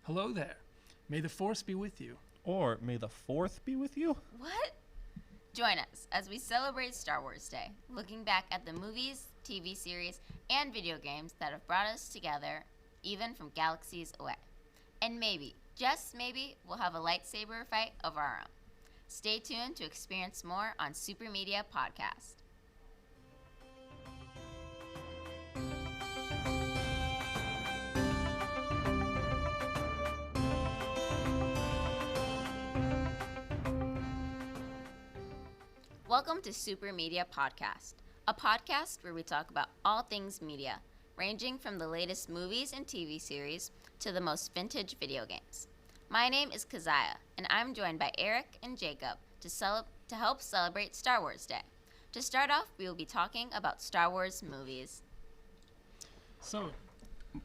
Hello there. May the force be with you. Or may the fourth be with you? What? Join us as we celebrate Star Wars Day, looking back at the movies, TV series, and video games that have brought us together, even from galaxies away. And maybe, just maybe, we'll have a lightsaber fight of our own. Stay tuned to experience more on Super Media Podcast. Welcome to Super Media Podcast, a podcast where we talk about all things media, ranging from the latest movies and TV series to the most vintage video games. My name is Keziah, and I'm joined by Eric and Jacob to help celebrate Star Wars Day. To start off, we will be talking about Star Wars movies. So,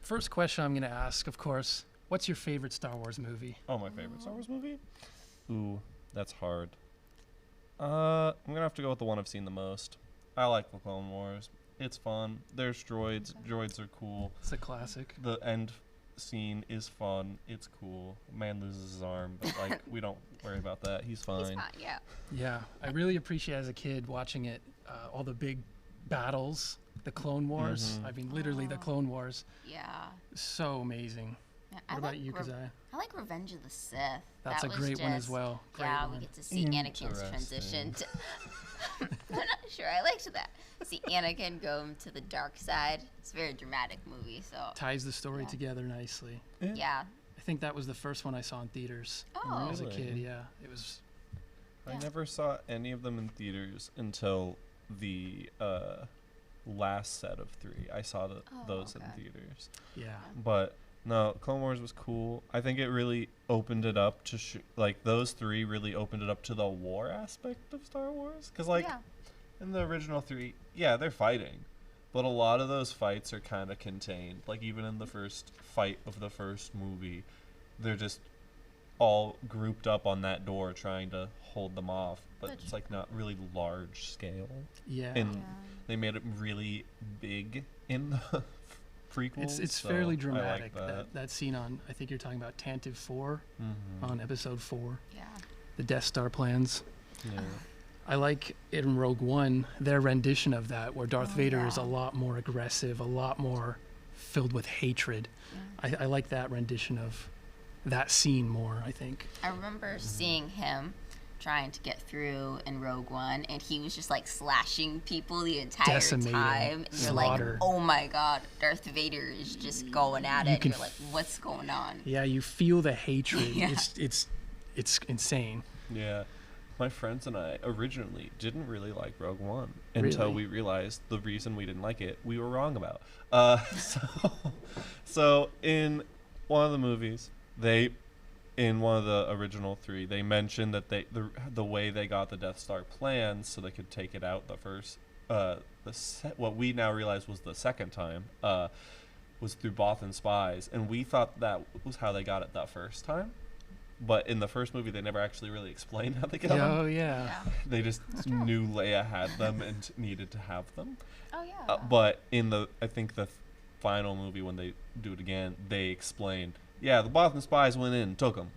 first question I'm going to ask, of course, what's your favorite Star Wars movie? Oh, my favorite Star Wars movie? Ooh, that's hard. I'm gonna have to go with the one I've seen the most. I like the Clone Wars. It's fun. There's droids. Droids are cool. It's a classic. The end scene is fun. It's cool. Man loses his arm, but like we don't worry about that. He's fine. He's fine, yeah. Yeah, I really appreciate as a kid watching it, all the big battles, the Clone Wars. Mhm. I mean, literally the Clone Wars. Yeah. So amazing. Yeah, What about you, Keziah? I like Revenge of the Sith. That's That a was great one as just- well. Great Yeah, one. we get to see Anakin's transition to... I'm not sure I liked that. See Anakin go to the dark side. It's a very dramatic movie, so... Ties the story Yeah. together nicely. Yeah. I think that was the first one I saw in theaters. Oh. As a Really? kid, yeah. It was... I Yeah. never saw any of them in theaters until the last set of 3. I saw those in okay. theaters. Yeah. But no, Clone Wars was cool. I think it really opened it up to like those 3 really opened it up to the war aspect of Star Wars. Because like yeah. in the original 3, yeah, they're fighting, but a lot of those fights are kind of contained. Like even in the first fight of the first movie, they're just all grouped up on that door trying to hold them off. But That's it's like not really large scale. Yeah. And Yeah. they made it really big in the prequels. It's so fairly I like dramatic. that. That scene on, I think you're talking about Tantive 4 Mhm. on episode 4, Yeah. the Death Star plans. Yeah. I like in Rogue One their rendition of that, where Darth Oh, Vader is a yeah. lot more aggressive, a lot more filled with hatred. Yeah. I like that rendition of that scene more, I think. I remember seeing him trying to get through in Rogue One, and he was just like slashing people the entire Decimating. time. And you're Slaughter. like, oh my god, Darth Vader is just going at You it. can And you're like, what's going on? Yeah, you feel the hatred. Yeah. It's insane. Yeah. My friends and I originally didn't really like Rogue One until Really? we realized the reason we didn't like it we were wrong about. So in one of the movies, in one of the original 3, they mentioned that the way they got the Death Star plans so they could take it out the first what we now realize was the second time was through Bothan spies, and we thought that was how they got it that first time. But in the first movie, they never actually really explained how they got them. Oh yeah. Yeah. They just knew Leia had them and needed to have them. Oh yeah. But in I think the final movie, when they do it again, they explain, yeah, the Bothan spies went in and took them.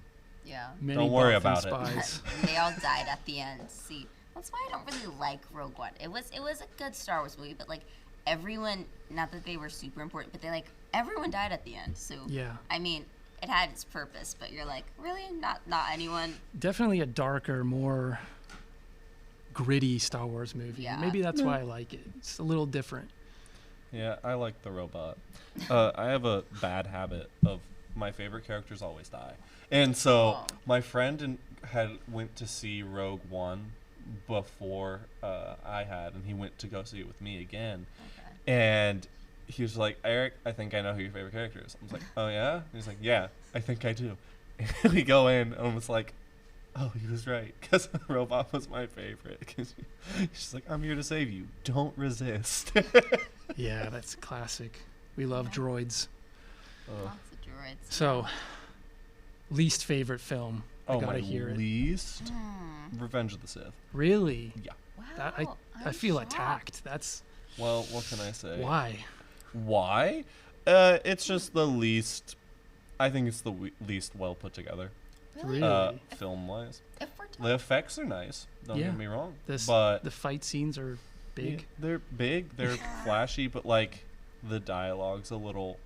Yeah. Many Don't worry Bothan about it. spies. And they all died at the end. See, that's why I don't really like Rogue One. It was a good Star Wars movie, but like everyone, not that they were super important, but everyone died at the end. So Yeah. I mean, it had its purpose, but you're like, really, not anyone. Definitely a darker, more gritty Star Wars movie. Yeah. Maybe that's why I like it. It's a little different. Yeah, I like the robot. I have a bad habit of my favorite characters always die. And so Oh. my friend went to see Rogue One before I had, and he went to go see it with me again. Okay. And he was like, Eric, I think I know who your favorite character is. I was like, oh yeah? And he's like, yeah, I think I do. And we go in, and I was like, oh, he was right, because the robot was my favorite. Cause she's like, I'm here to save you. Don't resist. Yeah, that's classic. We love droids. Oh. Lots of droids. So, least favorite film. I Oh, gotta my hear it. least? Hmm. Revenge of the Sith. Really? Yeah. Wow. That, I I'm feel shocked. attacked. That's Well, what can I say? why. Why? It's just the least I think it's the least well put together, Really? film wise. If we're talking, The effects are nice. Don't Yeah. get me wrong. This, but the fight scenes are big. yeah, they're big. They're flashy, but like the dialogue's a little.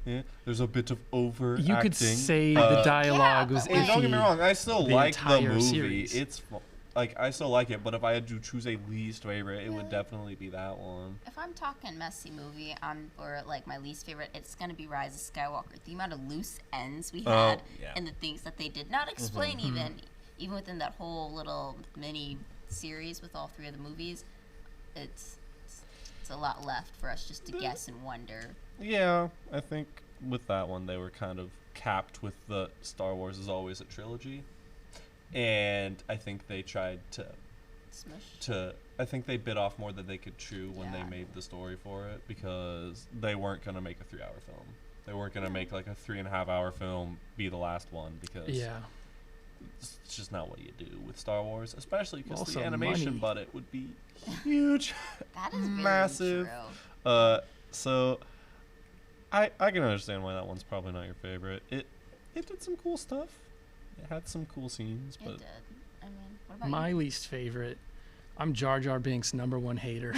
Yeah, there's a bit of overacting. You could say the dialogue Yeah, was but, And like- don't get me iffy. wrong, I still the like the entire movie. series. It's like I still like it, but if I had to choose a least favorite, it would Really? definitely be that one. if I'm talking messy movie, or like my least favorite, it's gonna be Rise of Skywalker. The amount of loose ends we Oh, had, yeah. and the things that they did not explain, Mm-hmm. even within that whole little mini series with all 3 of the movies, it's a lot left for us just to guess and wonder. Yeah, I think with that one they were kind of capped with the Star Wars is always a trilogy, and I think they tried Smush. I think they bit off more than they could chew when Yeah. they made the story for it, because they weren't gonna make a 3-hour film. They weren't gonna make like a 3.5-hour film be the last one, because Yeah. it's just not what you do with Star Wars, especially because Also the animation money. budget would be huge. That is very Massive. true. So I can understand why that one's probably not your favorite. It did some cool stuff. It had some cool scenes, It but did. I mean, what about My you? least favorite. I'm Jar Jar Binks' #1 hater.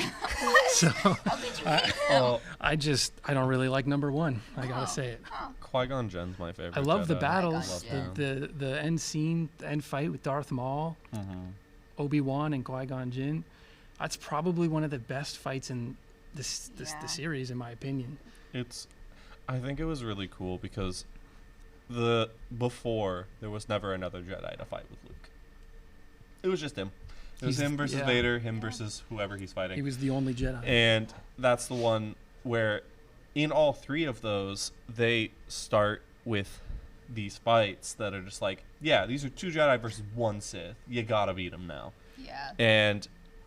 so How could you hate him? I don't really like #1. I gotta Oh. say it. Qui-Gon Jinn's my favorite. I love the Jedi. battles, Qui-Gon the end scene, the end fight with Darth Maul, Obi-Wan, and Qui-Gon Jinn. That's probably one of the best fights in Yeah. the series, in my opinion. I think it was really cool because before there was never another Jedi to fight with Luke. It was just him. It was He's- him versus yeah. Vader, him versus whoever he's fighting. He was the only Jedi. And that's the one where, in all 3 of those, they start with these fights that are just like, yeah, these are 2 Jedi versus 1 Sith. You gotta beat them now. Yeah. And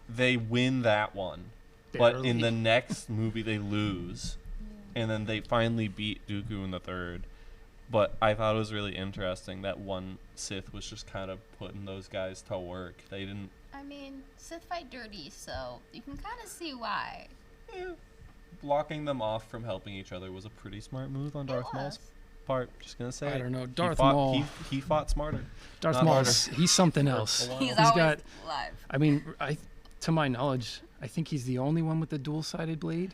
they win that one. But in the Barely. next movie, they lose. And then they finally beat Dooku in the 3rd. But I thought it was really interesting that 1 Sith was just kind of putting those guys to work. They didn't. I mean, Sith fight dirty, so you can kind of see why. Blocking them off from helping each other was a pretty smart move on It Darth Maul's was. part. Just gonna say. I it. don't know. He Darth fought- Maul. He fought smarter. Darth not Maul's he's something For a else. while. He's He's always got- alive. I mean, to my knowledge, I think he's the only one with the dual-sided blade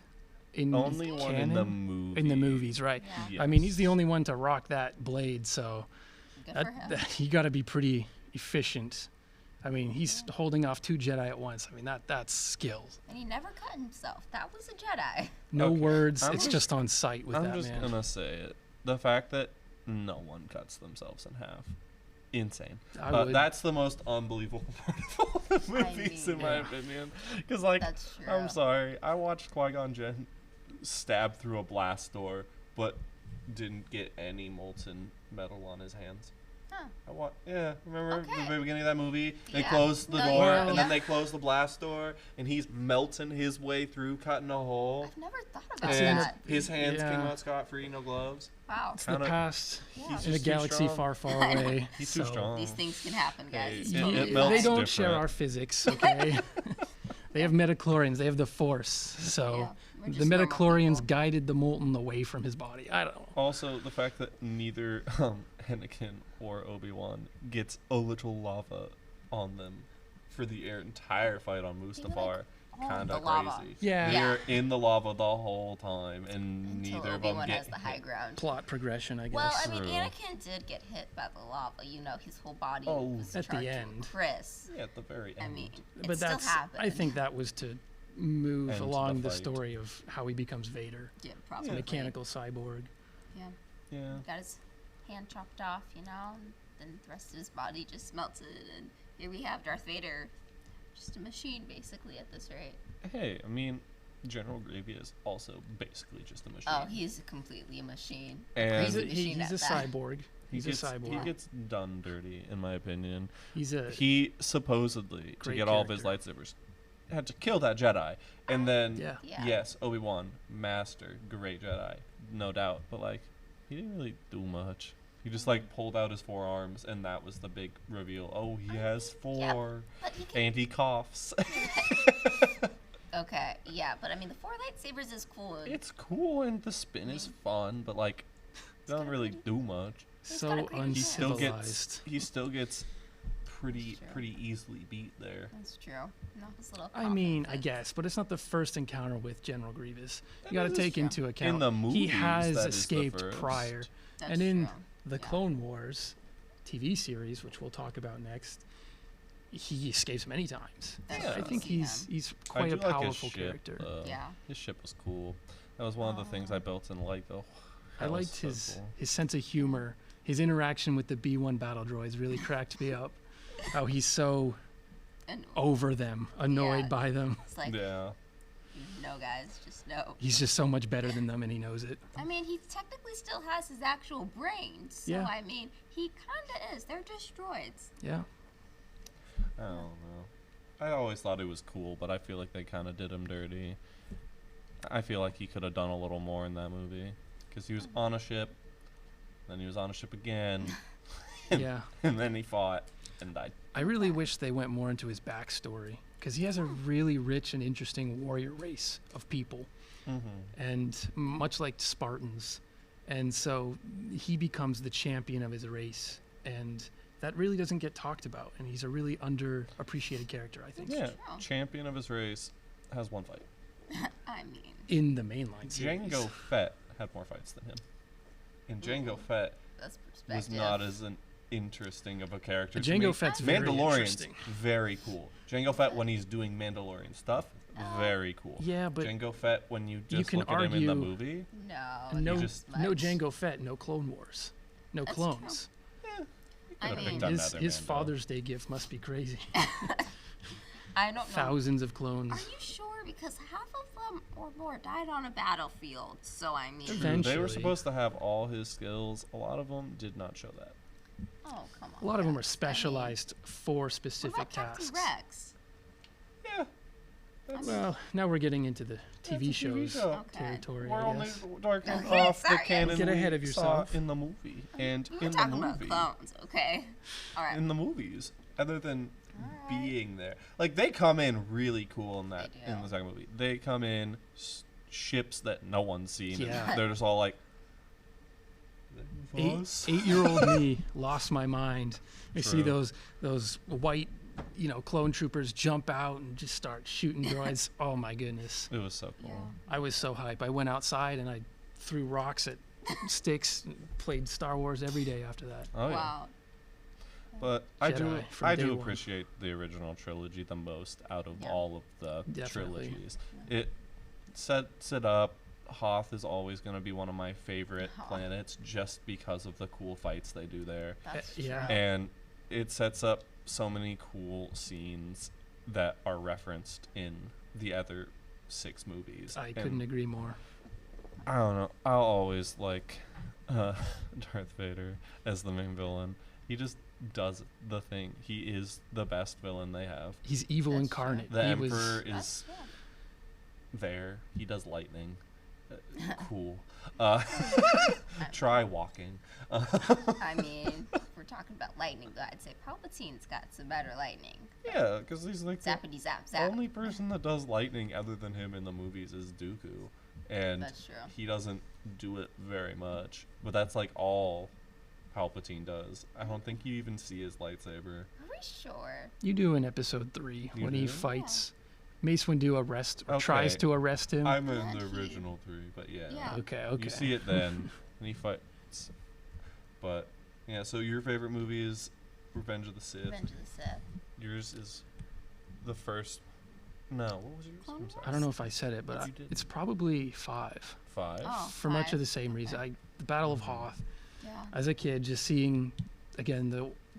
in Only one in the canon? movie. In the movies, right? Yeah. I mean, he's the only one to rock that blade, so Good for him. you got to be pretty efficient. I mean, he's holding off 2 Jedi at once. I mean, that's skills. And he never cut himself. That was a Jedi. No Okay. words. I'm It's just- just on sight with I'm that just man. gonna say it. The fact that no one cuts themselves in half. Insane. I would. That's the most unbelievable part of all the movies, in my yeah. opinion. Because, like, That's true. I'm sorry, I watched Qui-Gon Jinn stab through a blast door, but didn't get any molten metal on his hands. Huh. Remember Okay. the very beginning of that movie? They Yeah. closed the No, door, yeah. and then Yeah. they closed the blast door, and he's melting his way through, cutting a hole. I've never thought about And that. his hands came Yeah. out scot-free, no gloves. Wow. It's the kinda- past Yeah. He's in a just too galaxy strong. far, far away. He's too so- strong. These things can happen, guys. Hey, It's it- totally it fine. melts They don't different. share our physics, okay? They have metachlorians. They have the Force. So Yeah, we're the just normal metachlorians people. guided the molten away from his body. I don't know. Also, the fact that neither Anakin or Obi-Wan gets a little lava on them for the entire fight on Mustafar, all kind the of lava. crazy. Yeah. They're in the lava the whole time, and Until neither of them Obi-Wan get has the high hit. ground. Plot progression, I guess. Well, I mean, True. Anakin did get hit by the lava. You know, his whole body Oh. was At the charged end. with Chris. Yeah, at the very I end. mean, it but still that's happened. I think that was to move End the along the fight. story of how he becomes Vader, Yeah, a probably. mechanical cyborg. Yeah. yeah. Got his hand chopped off, you know, and then the rest of his body just melted. And here we have Darth Vader, just a machine, basically, at this rate. Hey, I mean, General Grievous is also basically just a machine. Oh, he's completely a machine. And He's a, Crazy machine he's a at that. cyborg. He's gets, a cyborg. He gets done dirty, in my opinion. He's a He supposedly, to Great get all of his character. lightsabers, had to kill that Jedi. And then, yeah. Yeah. yes, Obi-Wan, master, great Jedi, no doubt. But, like, he didn't really do much. He just, like, pulled out his forearms, and that was the big reveal. Oh, he has Yeah. 4. But he can. And he coughs. Okay, yeah, but I mean, the 4 lightsabers is cool. It's cool, and the spin is fun, but, like, Doesn't really do much. He's got a So great He still uncivilized. gets pretty Sure. pretty easily beat there. That's true. No, his little I mean, I confidence. guess, but it's not the first encounter with General Grievous. That You got to is take true. into account the he movies, has that is the escaped first. prior, That's and in true. the Yeah. Clone Wars TV series, which we'll talk about next, he escapes many times. That's Yeah. I true. think See he's him. he's I quite do a like his powerful ship, character. Yeah. His ship was cool. That was one of the things I built in Lego. I That was liked so his cool. his sense of humor. His interaction with the B1 battle droids really cracked me up. How he's so And over them, annoyed Yeah. by them. it's like, Yeah. no, guys, just no. He's just so much better than them, and he knows it. I mean, he technically still has his actual brain, so Yeah. I mean, he kind of is. They're just droids. Yeah. I don't know. I always thought it was cool, but I feel like they kind of did him dirty. I feel like he could have done a little more in that movie because he was on a ship, then he was on a ship again, Yeah. and then he fought and died. I really wish they went more into his backstory because he has a really rich and interesting warrior race of people, and much like Spartans, and so he becomes the champion of his race, and that really doesn't get talked about, and he's a really underappreciated character, I think, Yeah, true. champion of his race has one fight. I mean, in the mainline series. Jango Fett had more fights than him, and Jango Fett that's was perspective. not as an interesting of a character. to Jango me. Fett's very Mandalorian's interesting. very cool. Jango Fett when he's doing Mandalorian stuff, very cool. Yeah, but Jango Fett when you just can look at him in the argue- movie, No, no, just- no much. Jango Fett, no Clone Wars, no That's clones. I could've mean, picked on His, another his Mando. Father's Day gift must be crazy. I don't know. Thousands of Are clones. you sure? Because half of them or more died on a battlefield. So I mean, True, Eventually. they were supposed to have all his skills. A lot of them did not show that. oh come on. A lot of them are guys. I mean, specialized for what specific about Captain tasks. Rex? Yeah. That's, Well, now we're getting into the that's TV a TV shows show. Okay. territory. We're I only guess. working Okay, off the sorry. canon Get ahead we of yourself. saw in the movie and We were in the talking about movie. clones, okay? All right. In the movies, other than Alright. being there, like they come in really cool in that They in do. the second movie. They come in ships that no one's seen. and Yeah. they're just all like. Eight-year-old me lost my mind. I see True. those white, clone troopers jump out and just start shooting droids. Oh my goodness! It was so cool. Yeah. I was so hype. I went outside and I threw rocks at sticks and played Star Wars every day after that. Oh yeah. Wow. But I do Jedi from I day do one. appreciate the original trilogy the most out of Yeah. all of the Definitely. trilogies. It sets it up. Hoth is always going to be one of my favorite Hoth. planets just because of the cool fights they do there. That's yeah. true. And it sets up so many cool scenes that are referenced in the other 6 movies. I And couldn't agree more. I don't know. I'll always like Darth Vader as the main villain. He just does the thing. He is the best villain they have. He's evil That's incarnate. The he Emperor was That's is true. there. He does lightning. Cool. Try walking. I mean, if we're talking about lightning, I'd say Palpatine's got some better lightning. Yeah, because he's like the Zappity zap zap. only person that does lightning other than him in the movies is Dooku. And That's true. he doesn't do it very much. But that's like all Palpatine does. I don't think you even see his lightsaber. Are we sure? you do in Episode 3 You when he do? fights Mace Windu tries Okay. to arrest him. I'm in But the he- original 3, but yeah. Yeah. okay. You see it then, and he fights. But yeah, so your favorite movie is Revenge of the Sith. Revenge of the Sith. Yours is the first. No, what was yours? Clone I'm sorry. I don't know if I said it, but You didn't. it's probably 5 5. Oh, for much of five. the same reason. The Battle of Hoth. Yeah. As a kid, just seeing again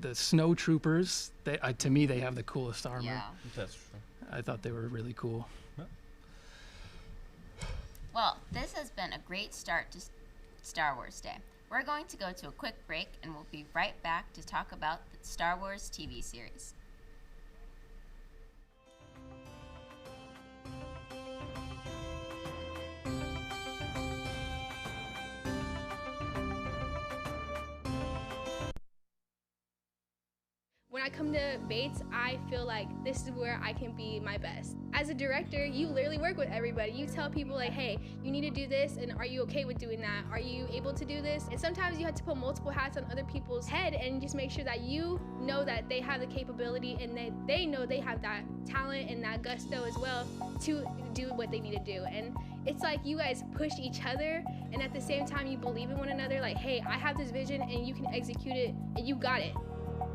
the snow troopers. To me, they have the coolest armor. Yeah. That's true. I thought they were really cool. Well, this has been a great start to Star Wars Day. We're going to go to a quick break and we'll be right back to talk about the Star Wars TV series. When I come to Bates, I feel like this is where I can be my best. As a director, you literally work with everybody. You tell people like, hey, you need to do this, and are you okay with doing that? Are you able to do this? And sometimes you have to put multiple hats on other people's head and just make sure that you know that they have the capability and that they know they have that talent and that gusto as well to do what they need to do. And it's like you guys push each other, and at the same time you believe in one another, like, hey, I have this vision and you can execute it and you got it.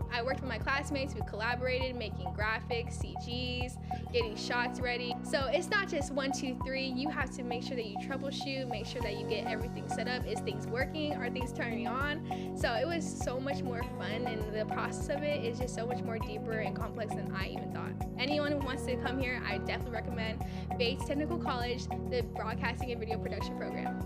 I worked with my classmates, we collaborated, making graphics, CGs, getting shots ready. So it's not just 1, 2, 3. You have to make sure that you troubleshoot, make sure that you get everything set up. Is things working? Are things turning on? So it was so much more fun, and the process of it is just so much more deeper and complex than I even thought. Anyone who wants to come here, I definitely recommend Bates Technical College, the Broadcasting and Video Production program.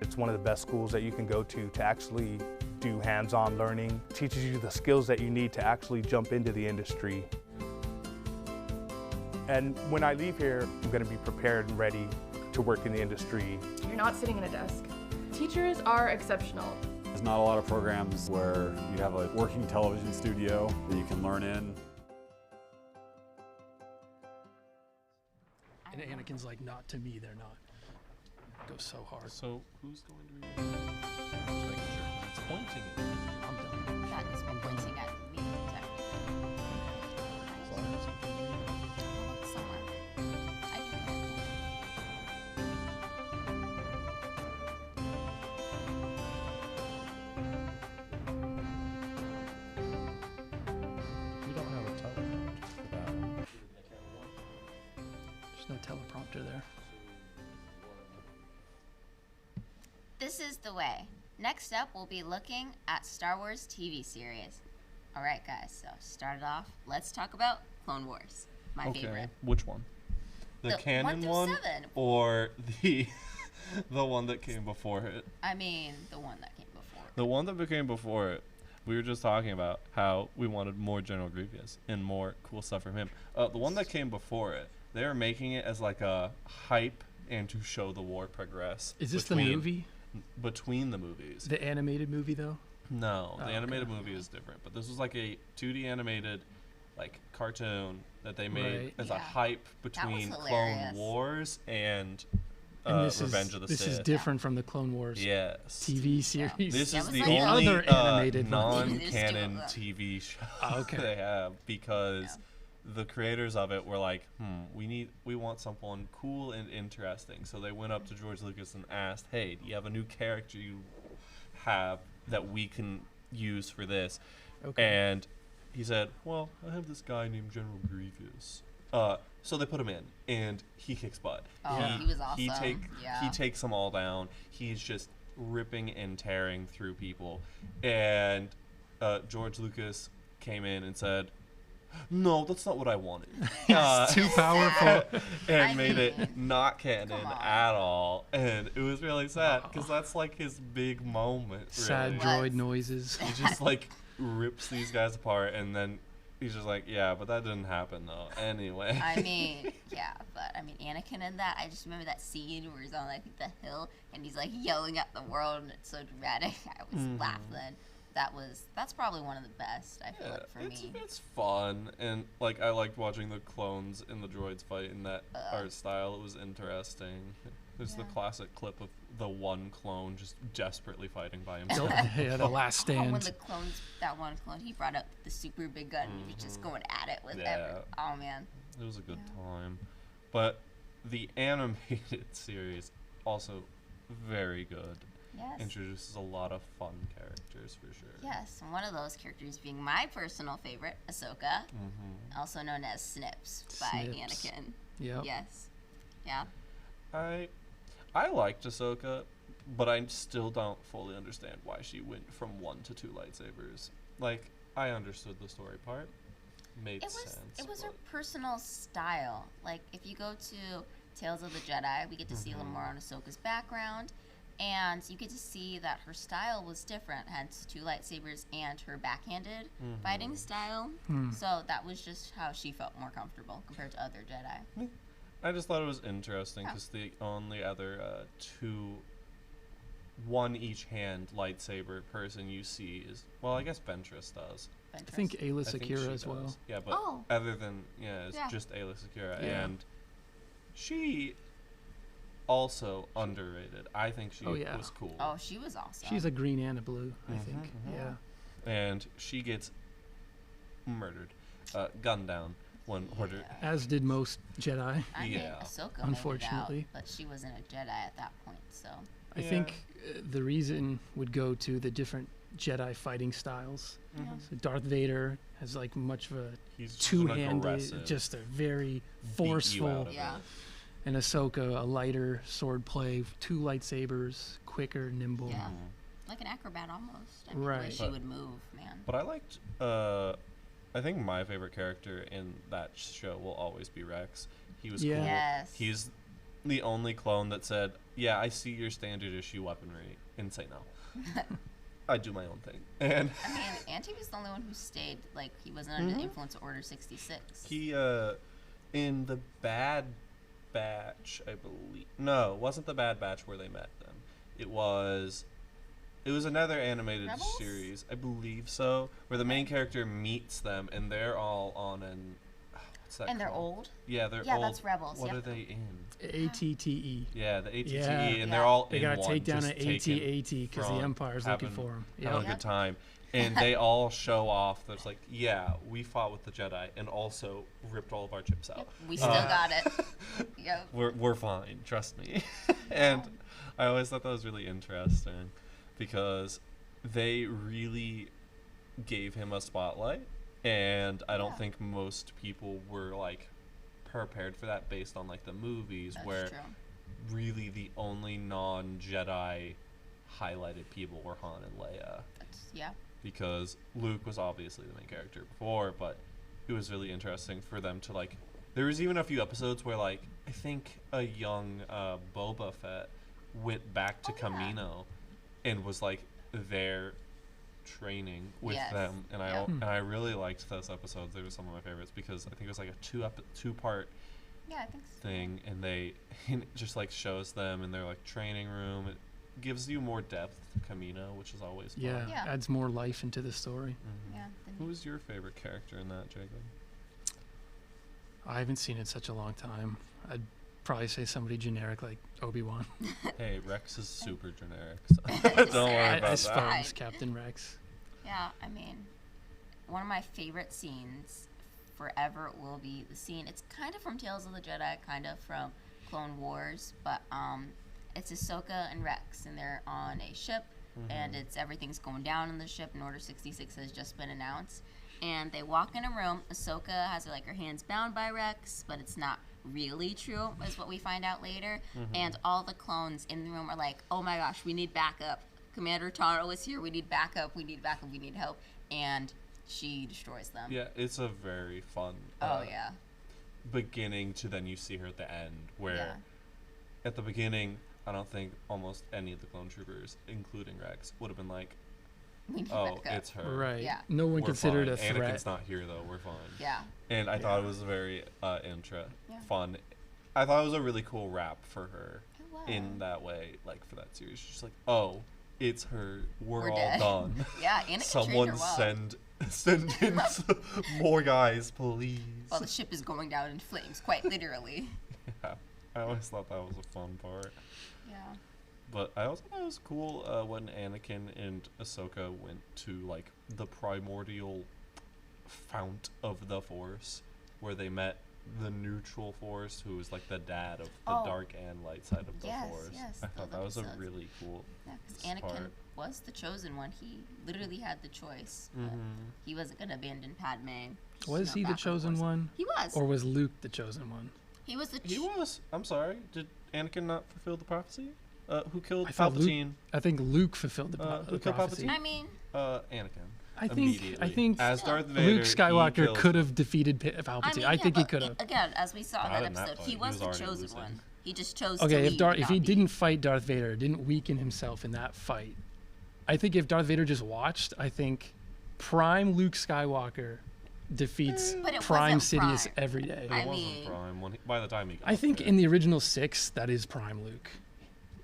It's one of the best schools that you can go to actually do hands-on learning, teaches you the skills that you need to actually jump into the industry. And when I leave here, I'm going to be prepared and ready to work in the industry. You're not sitting in a desk. Teachers are exceptional. There's not a lot of programs where you have a working television studio that you can learn in. And Anakin's like, not to me, they're not. Goes so hard. So who's going to be? Just making sure it's pointing at me. I'm done. That is pointing at me, technically. Somewhere. I forget. We don't have a teleprompter for that. There's no teleprompter there. This is the way. Next up, we'll be looking at Star Wars TV series. All right, guys, so start it off. Let's talk about Clone Wars, my favorite. Which one? The The canon 1 through one 7. or the the one that came before it? I mean, the one that came before. The one that became before it. We were just talking about how we wanted more General Grievous and more cool stuff from him. The one that came before it, they were making it as like a hype and to show the war progress. Is this the between- movie? Between the movies. The animated movie, though? No, the Oh, animated okay. movie is different. But this was like a 2D animated, like cartoon that they made Right. as a Yeah. hype between Clone hilarious. Wars and, And this Revenge is, of the this Sith. is different from the Clone Wars Yes. TV series. This That is was the like the only other animated one. non-canon There's two of them. TV show Oh, okay. they have because the creators of it were like, we want someone cool and interesting. So they went up to George Lucas and asked, hey, do you have a new character you have that we can use for this? Okay. And he said, well, I have this guy named General Grievous. So they put him in, and he kicks butt. Oh, he was awesome. He takes them all down. He's just ripping and tearing through people. And George Lucas came in and said, no, that's not what I wanted. It's too powerful. And I made mean, it not canon come on. at all. And it was really sad because that's like his big moment. Sad Really. droid Was. noises. He just like rips these guys apart, and then he's just like, yeah, but that didn't happen though. Anyway. I mean, yeah, but I mean, Anakin in that, I just remember that scene where he's on like the hill and he's like yelling at the world and it's so dramatic. I was laughing. That's probably one of the best, I feel like, for me. It's fun, and like I liked watching the clones and the droids fight in that art style. It was interesting. There's the Yeah. classic clip of the one clone just desperately fighting by himself. Yeah, the last Oh, when stand. the clones, that one clone, he brought up the super big gun and he was just going at it with Yeah. oh man. It was a good Yeah. time. But the animated series also very good. Yes. introduces a lot of fun characters for sure. Yes, and one of those characters being my personal favorite, Ahsoka, also known as Snips by Snips. Anakin. Yep. Yes. Yeah. I liked Ahsoka, but I still don't fully understand why she went from 1 to 2 lightsabers. Like, I understood the story part. Made sense. It was her but- personal style. Like, if you go to Tales of the Jedi, we get to see a little more on Ahsoka's background, and you get to see that her style was different, hence 2 lightsabers and her backhanded fighting style. So that was just how she felt more comfortable compared to other Jedi. I just thought it was interesting Yeah. because the only other 2, 1 each hand lightsaber person you see is, well, I guess Ventress does. I think Ayla I think Secura she as well. does. Yeah, but Oh. other than, it's Yeah. just Ayla Secura. Yeah. And she also underrated. I think she Oh, yeah. was cool. Oh, she was awesome. She's a green and a blue, I think. mhm. Yeah. And she gets murdered, gunned down when ordered. As did most Jedi. I mean, Yeah. Ahsoka Unfortunately. made it out, but she wasn't a Jedi at that point, so. I think the reason would go to the different Jedi fighting styles. So Darth Vader has like much of a He's just an two-handed, aggressive, just a very beat you forceful, out of Yeah. it. and Ahsoka a lighter sword play, 2 lightsabers, quicker, nimble. Yeah. Like an acrobat almost. I mean, the way Right. she But- would move, man. But I liked. I think my favorite character in that show will always be Rex. He was Yeah. cool. Yes. He's the only clone that said, "Yeah, I see your standard issue weaponry," and say no. I do my own thing, and I mean, Auntie was the only one who stayed. Like, he wasn't under the influence of Order 66. he in the Bad Batch, I believe. No, it wasn't the Bad Batch where they met them. It was another animated Rebels? series, I believe so, where the main character meets them and they're all on an. What's that? And they're called? old. Yeah, they're Yeah, old. that's Rebels, What yep. are they in? ATTE. Yeah, the ATTE, Yeah. and Yeah. they're all They in gotta one, take down just an taken AT-AT because the from Empire's looking having- for him. having a Yep. good time, and they all show off. That's like, yeah, we fought with the Jedi, and also ripped all of our chips out. We still got it. Yep. We're fine, trust me. And I always thought that was really interesting because they really gave him a spotlight, and I don't Yeah. think most people were like prepared for that based on like the movies That's where true. really the only non-Jedi highlighted people were Han and Leia, Yeah. because Luke was obviously the main character before, but it was really interesting for them to like. There was even a few episodes where like I think a young Boba Fett went back to Oh, yeah. Camino and was like there training with Yes. them, and Yeah. and I really liked those episodes. They were some of my favorites because I think it was like a two-part Yeah, I think so. thing, and and it just like shows them in their like training room. It gives you more depth to Camino, which is always fun. Yeah, Yeah. adds more life into the story. Mhm. Yeah. then Who was your favorite character in that, Jacob? I haven't seen it in such a long time. I'd probably say somebody generic like Obi-Wan. Hey, Rex is super generic. So don't worry about As that. far as Captain Rex. Yeah, I mean, one of my favorite scenes forever will be the scene. It's kind of from Tales of the Jedi, kind of from Clone Wars, but it's Ahsoka and Rex, and they're on a ship, and everything's going down in the ship, and Order 66 has just been announced. And they walk in a room. Ahsoka has like her hands bound by Rex, but it's not really true, is what we find out later. And all the clones in the room are like, "Oh my gosh, we need backup. Commander Taro is here. We need backup. We need backup. We need help." And she destroys them. Yeah, it's a very fun Oh yeah. beginning to then you see her at the end, where Yeah. at the beginning, I don't think almost any of the clone troopers, including Rex, would have been like, We need "Oh, backup. it's her." Right. Yeah. No one We're considered fine. a threat. Anakin's not here though. We're fine. Yeah. And I thought it was very Yeah. fun. I thought it was a really cool rap for her It was. in that way, like for that series. She's like, "Oh, it's her. We're We're all dead." done. Yeah, Anakin Someone trained her well. send in more guys, please." While the ship is going down in flames, quite literally. Yeah, I always thought that was a fun part. Yeah. But I also thought it was cool when Anakin and Ahsoka went to like the primordial fount of the Force, where they met the neutral force, who was like the dad of the Oh. dark and light side of the Yes, force. yes, I thought those that was a episodes. really cool. Yeah, because Anakin part. was the chosen one. He literally had the choice. But he wasn't going to abandon Padme. Was he the chosen one? He was. Or was Luke the chosen one? He was the. He was. I'm sorry. Did Anakin not fulfill the prophecy? Who killed I thought Luke- Palpatine? I think Luke fulfilled the, Who the killed prophecy. Palpatine? I mean, Anakin. I Immediately. think as Darth Vader, Luke he Skywalker killed- could have defeated Palpatine. I think he but could have. Again, as we saw in Not that in that episode, fight. he He was was the already chosen losing. one. He just chose to Okay, leave if and he not be. didn't fight Darth Vader, didn't weaken himself in that fight, I think if Darth Vader just watched, I think Prime Luke Skywalker defeats But it Prime wasn't Sidious Prime. every day. It I wasn't mean- Prime when by the time he got I think there. in the original 6, that is Prime Luke.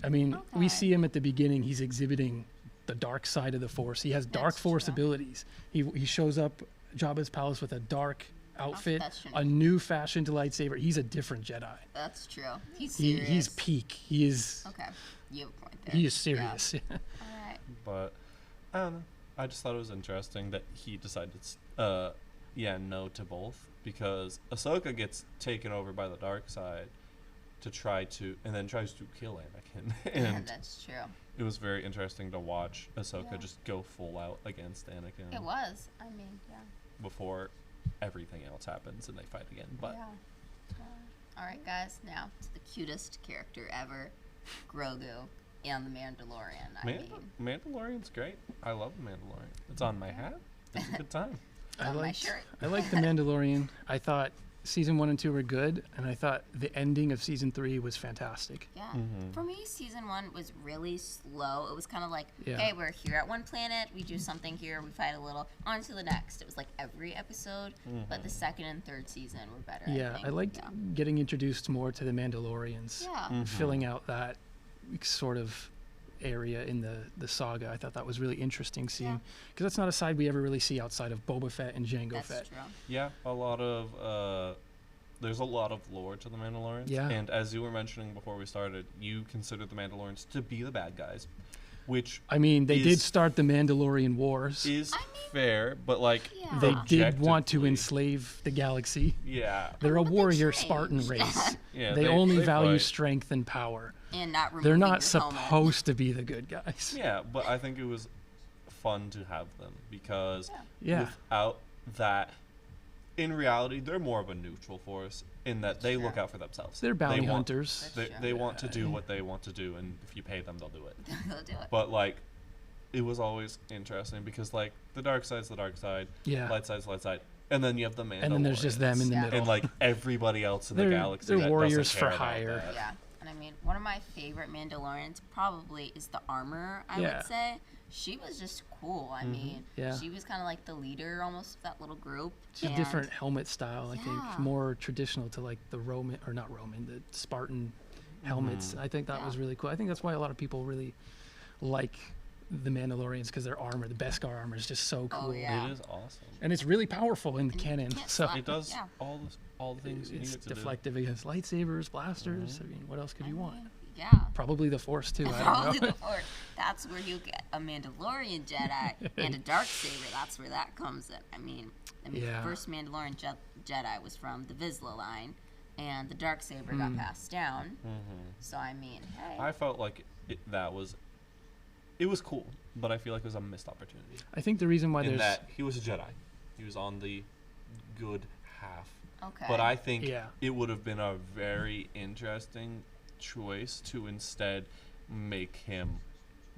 I mean, we Okay. see him at the beginning. He's exhibiting the dark side of the Force. He has dark That's Force true. abilities. He shows up Jabba's palace with a dark outfit, that's true. a new fashioned lightsaber. He's a different Jedi. That's true. He's He, serious. he's peak. He is Okay, you have a point there. he is serious. Yeah. All right. But I don't know. I just thought it was interesting that he decided, no to both, because Ahsoka gets taken over by the dark side to tries to kill Anakin, Yeah, and that's true. it was very interesting to watch Ahsoka Yeah. just go full out against Anakin It was. I mean, yeah. before everything else happens and they fight again. But Yeah. All right, guys. Now to the cutest character ever, Grogu and the Mandalorian. I mean, Mandalorian's great. I love the Mandalorian. It's on my hat. It's a good time. I on my liked, shirt. I liked The Mandalorian. I thought season 1 and 2 were good, and I thought the ending of season 3 was fantastic. Yeah. Mm-hmm. For me, season 1 was really slow. It was kind of like, Yeah. hey, we're here at one planet, we do something here, we fight a little, on to the next. It was like every episode, but the second and third season were better. Yeah, I I think. liked Yeah. getting introduced more to the Mandalorians, Yeah. filling out that sort of area in the saga. I thought that was really interesting seeing, because that's not a side we ever really see outside of Boba Fett and Jango That's Fett. true. Yeah, a lot of there's a lot of lore to the Mandalorians. Yeah. And as you were mentioning before we started, you consider the Mandalorians to be the bad guys, which I mean, they did Is- start the Mandalorian Wars. is I mean, fair, but like Yeah. They did want to objectively- enslave the galaxy. Yeah. They're a but they warrior changed. Spartan race. Yeah. They only value fight. strength and power. And not removing They're not your helmet. supposed to be the good guys. Yeah, but I think it was fun to have them because Yeah. without that, in reality, they're more of a neutral force in that they look true. out for themselves. They're bounty want- hunters. That's They true. want to do what they want to do, and if you pay them, they'll do it. They'll do it. But like, it was always interesting because like the dark side's the dark side, Yeah. light side's light side, and then you have the Mandalorians. And then there's just them in the Yeah. middle. and like everybody else in the They're- galaxy. they're that warriors doesn't for care about hire. that. Yeah. And I mean, one of my favorite Mandalorians probably is the armor, I Yeah. would say. She was just cool. I mean, Yeah. she was kind of like the leader almost of that little group. It's a and- different helmet style, I Yeah. think. More traditional to like the Roman, or not Roman, the Spartan helmets. I think that was Yeah. really cool. I think that's why a lot of people really like the Mandalorians, because their armor, the Beskar armor, is just so cool. Oh, yeah. It is awesome. And it's really powerful in And you canon. can't So slap It does Yeah. all the things you need it's it to do. deflective against lightsabers, blasters. I mean, what else could you want? Yeah. Probably the Force too. I Probably don't know. the Force. That's where you get a Mandalorian Jedi and a dark saber. That's where that comes in. I mean, Yeah. the first Mandalorian Jedi was from the Vizsla line, and the dark saber got passed down. So I mean, hey, I felt like it was cool, but I feel like it was a missed opportunity. I think the reason why In there's that he was a Jedi, he was on the good half. okay. But I think Yeah. it would have been a very interesting choice to instead make him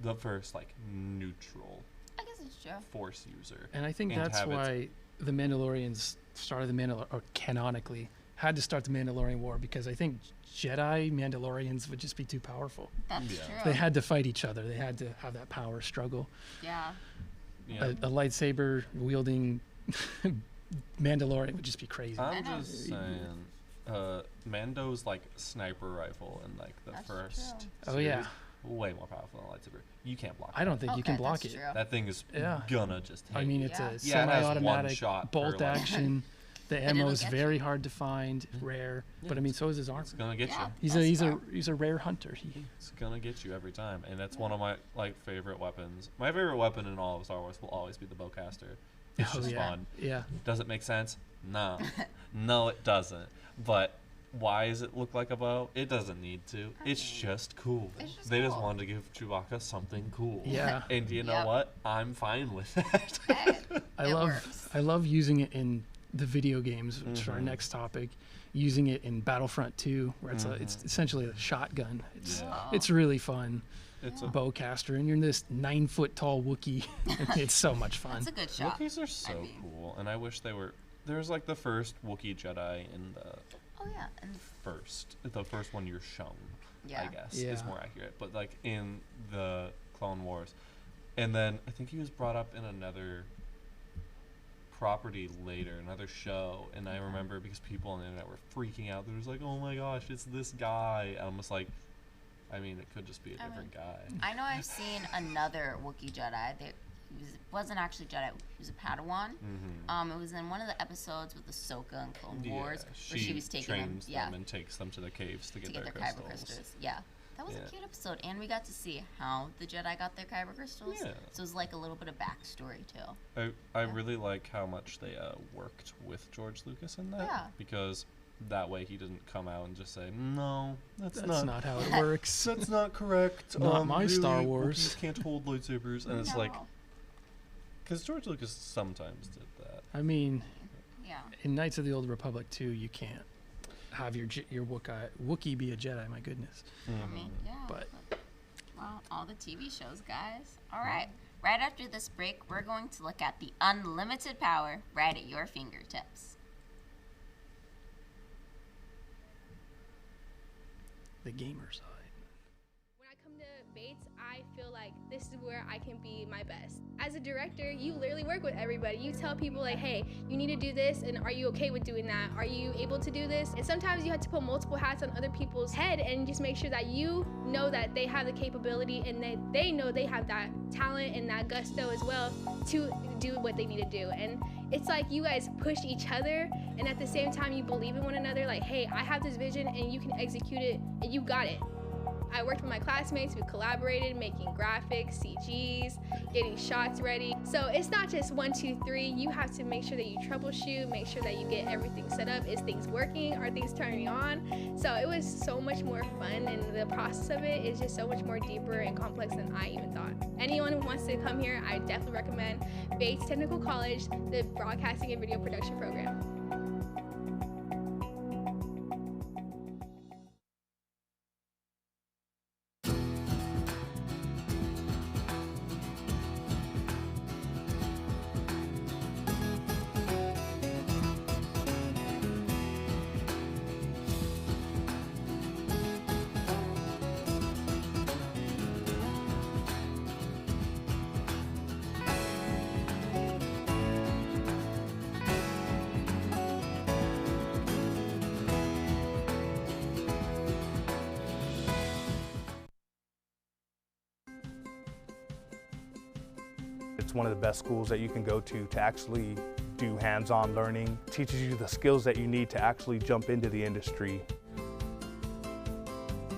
the first like neutral I guess it's true. Force user. And I think and that's have its- why the Mandalorians started the or canonically had to start the Mandalorian War, because I think Jedi Mandalorians would just be too powerful. That's Yeah. true. They had to fight each other. They had to have that power struggle. Yeah. Yeah. A lightsaber wielding Mandalorian would just be crazy. I'm know. just saying, Mando's like sniper rifle in like the That's first. true. Oh, series, yeah. way more powerful than a lightsaber. You can't block. I don't think you can Okay, block that's it. true. That thing is Yeah. gonna just. I hit mean, you. it's Yeah. a Yeah, it has semi-automatic one shot bolt per, like- action. The it'll ammo is get you. very hard to find, rare. But I mean, so is his armor. It's gonna get Yeah. you. He's That's a fair. he's a rare hunter. He It's gonna get you every time, and that's one of my like favorite weapons. My favorite weapon in all of Star Wars will always be the bowcaster. It's Oh, just yeah. fun. Yeah. Does it make sense? No, no, it doesn't. But why does it look like a bow? It doesn't need to. It's just cool. It's just They just cool. wanted to give Chewbacca something cool. Yeah. And you know Yep. what? I'm fine with that. Hey, I it love works. I love using it in the video games, which is our Mhm. next topic. Using it in Battlefront 2, where it's Mhm. essentially a shotgun. It's Yeah. it's really fun. It's A a bowcaster, and you're this 9-foot tall Wookiee. It's so much fun. That's a good shot. Wookiees are so mean- cool, and I wish they were. There's like the first Wookiee Jedi in Oh yeah, and the first one you're shown. yeah. I guess Yeah. is more accurate, but like in the Clone Wars, and then I think he was brought up in another property later, another show, and I remember because people on the internet were freaking out. They was like, "Oh my gosh, it's this guy!" And I'm just like, I mean, it could just be a different guy. I know I've seen another Wookiee Jedi. Wasn't actually Jedi. He was a Padawan. Mm-hmm. It was in one of the episodes with Ahsoka and Clone Yeah, Wars, where she was taking them, trains them and takes them to the caves to to get get their their kyber crystals. crystals. Yeah, that was Yeah. a cute episode, and we got to see how the Jedi got their kyber crystals. Yeah. So it was like a little bit of backstory too. I Yeah. really like how much they worked with George Lucas in that, Yeah. because that way he didn't come out and just say, "No, that's That's not how it works. that's not correct. Not my Star really, Wars." Wookiees can't hold lightsabers," and it's like, No. because George Lucas sometimes did that. I mean, Yeah. in Knights of the Old Republic 2, you can't have your Wookiee be a Jedi. My goodness. I mean, yeah. But Well, all the TV shows, guys. All right. Right after this break, we're going to look at the unlimited power right at your fingertips. the gamer side. When I come to Bates, I feel like this is where I can be my best. As a director, you literally work with everybody. You tell people like, hey, you need to do this, and are you okay with doing that? Are you able to do this? And sometimes you have to put multiple hats on other people's head and just make sure that you know that they have the capability and that they know they have that talent and that gusto as well to do what they need to do. And it's like you guys push each other, and at the same time you believe in one another, like, hey, I have this vision and you can execute it and you got it. I worked with my classmates, we collaborated, making graphics, CGs, getting shots ready. So it's not just 1, 2, 3. You have to make sure that you troubleshoot, make sure that you get everything set up. Is things working? Are things turning on? So it was so much more fun, and the process of it is just so much more deeper and complex than I even thought. Anyone who wants to come here, I definitely recommend Bates Technical College, the Broadcasting and Video Production program. It's one of the best schools that you can go to actually do hands-on learning. Teaches you the skills that you need to actually jump into the industry.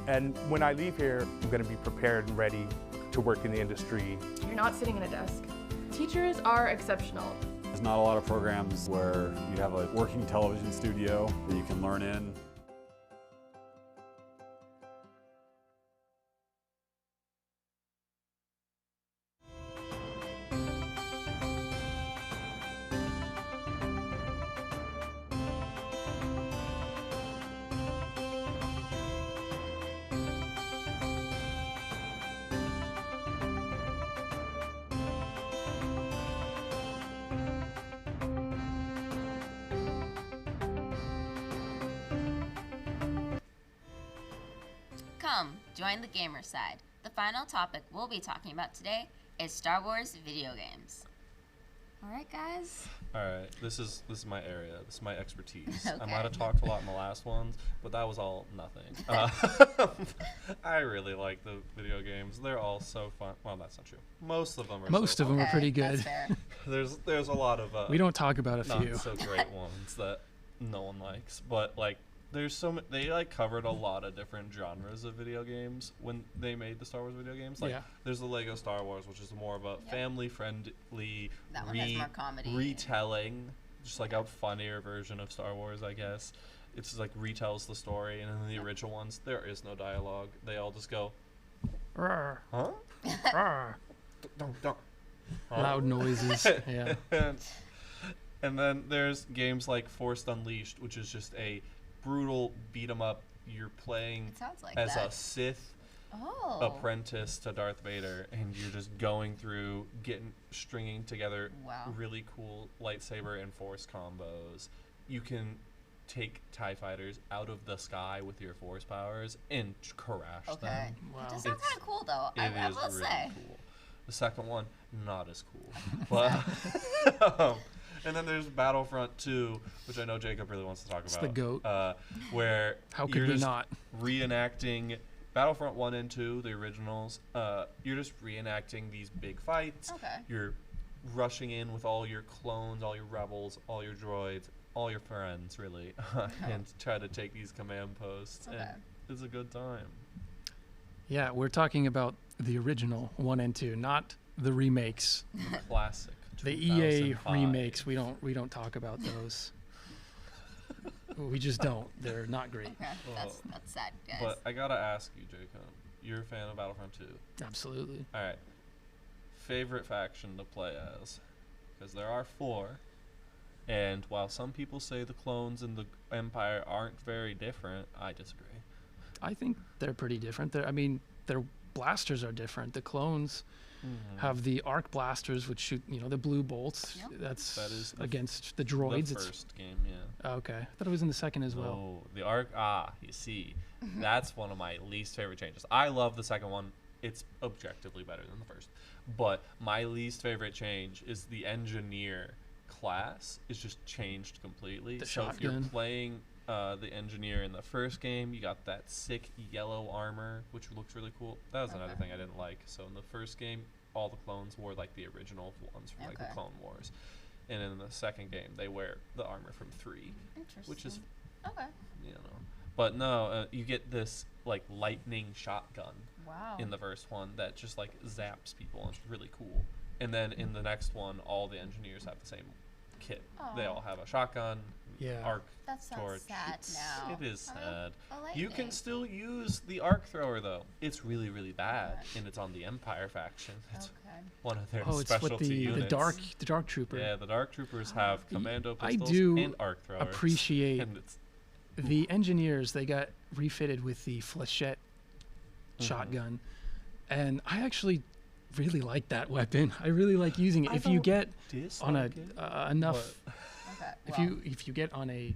And when I leave here, I'm going to be prepared and ready to work in the industry. You're not sitting at a desk. Teachers are exceptional. There's not a lot of programs where you have a working television studio that you can learn in. Come, join the gamer side. The final topic we'll be talking about today is Star Wars video games. All right, guys. All right, this is my area. This is my expertise. I Okay. might have talked a lot in the last ones, but that was all nothing. I really like the video games. They're all so fun. Well, that's not true. Most of them are. Most so of them fun. are pretty That's good. fair. There's a lot of We don't talk about a not few. so great ones that no one likes, but like there's they like covered a lot of different genres of video games when they made the Star Wars video games. Like Yeah. there's the Lego Star Wars, which is more of a Yep. family friendly That one has more comedy. retelling just like a funnier version of Star Wars, I guess. It's like retells the story, and in the original ones, there is no dialogue. They all just go, Rawr, huh? rawr. Don't. Huh? Loud noises. Yeah. And then there's games like Force Unleashed, which is just a brutal beat 'em up. You're playing It sounds like as a that. Sith Oh. apprentice to Darth Vader, and you're just going through, stringing together Wow. really cool lightsaber and Force combos. You can take TIE fighters out of the sky with your Force powers and crash Okay. them. Wow. It does sound It's- kind of cool, though. It I is will really say. cool. The second one, not as cool. But and then there's Battlefront 2, which I know Jacob really wants to talk It's about. the GOAT. Where How you're could we just not? reenacting Battlefront 1 and 2, the originals. You're just reenacting these big fights. Okay. You're rushing in with all your clones, all your rebels, all your droids, all your friends, really, and try to take these command posts. Okay. And it's a good time. Yeah, we're talking about the original 1 and 2, not the remakes. Classic. The EA 2005. remakes, we don't talk about those. We just don't. They're not great. Okay. That's sad, guys. But I gotta ask you, Jacob, you're a fan of Battlefront 2. Absolutely. All right. Favorite faction to play as? Because there are 4. And while some people say the clones and the Empire aren't very different, I disagree. I think they're pretty different. Their blasters are different. The clones have the arc blasters, which shoot, the blue bolts. Yep. That's That is the against the droids. The It's first game, yeah. okay. I thought it was in the second as well. Oh, the arc. You see. That's one of my least favorite changes. I love the second one. It's objectively better than the first. But my least favorite change is the engineer class is just changed completely. The So if you're shotgun. playing the engineer in the first game, you got that sick yellow armor, which looks really cool. That was another Okay. thing I didn't like. So in the first game, all the clones wore like the original ones from like the Okay. Clone Wars. And in the second game, they wear the armor from 3, Interesting. which is, Okay. But no, you get this like lightning shotgun Wow. in the first one that just like zaps people, and it's really cool. And then in the next one, all the engineers have the same kit. They Aw. all have a shotgun, Yeah. arc That sounds torch. sad now. It is sad. I like You can it. still use the arc thrower though. It's really, really bad, and it's on the Empire faction. It's Okay. one of their Oh, it's specialty with the units. dark trooper. Yeah, the Dark Troopers have commando I pistols do and arc throwers. appreciate And it's The engineers, they got refitted with the flechette shotgun, and I actually really like that weapon. I really like using it. I If you don't get on a dislike it, enough, Okay. if you get on a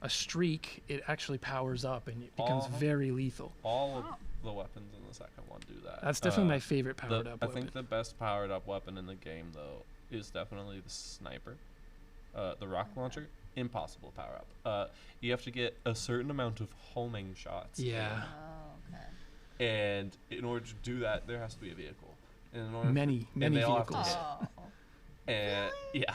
streak, it actually powers up and it becomes Uh-huh. very lethal. all of the weapons in the second one do that. That's definitely my favorite powered up I weapon. think the best powered up weapon in the game though is definitely the sniper. The rocket launcher, impossible to power up. You have to get a certain amount of homing shots. Yeah. Oh, okay. And in order to do that, there has to be a vehicle. And in order Many and they all have to vehicles. hit. Oh. And yeah.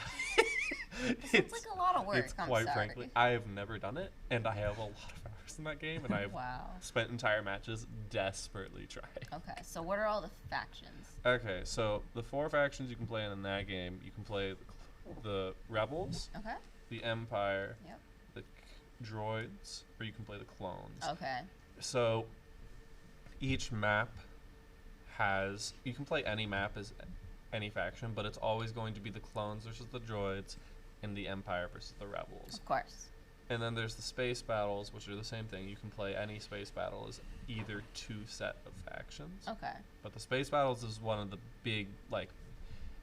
That sounds like a lot of work. It's I'm quite sorry. frankly, I have never done it, and I have a lot of hours in that game, and I have Wow. spent entire matches desperately trying. Okay, so what are all the factions? Okay, so the 4 factions you can play in that game, you can play the Rebels, Okay. the Empire, Yep. the droids, or you can play the clones. Okay. So each map has, you can play any map as any faction, but it's always going to be the clones versus the droids and the Empire versus the Rebels. Of course. And then there's the space battles, which are the same thing. You can play any space battle as either 2 set of factions. Okay. But the space battles is one of the big, like,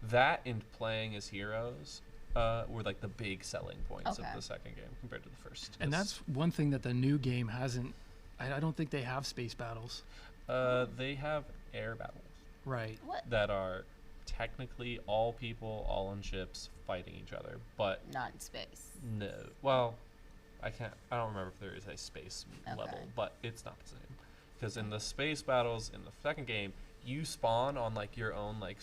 that and playing as heroes were like the big selling points Okay. of the second game compared to the first. And 'cause, that's one thing that the new game hasn't. I don't think they have space battles. they have air battles Right. What? that are technically all people, all on ships fighting each other, but Not in space. no. Well, I don't remember if there is a space level, Okay. but it's not the same. Because in the space battles in the second game, you spawn on like your own like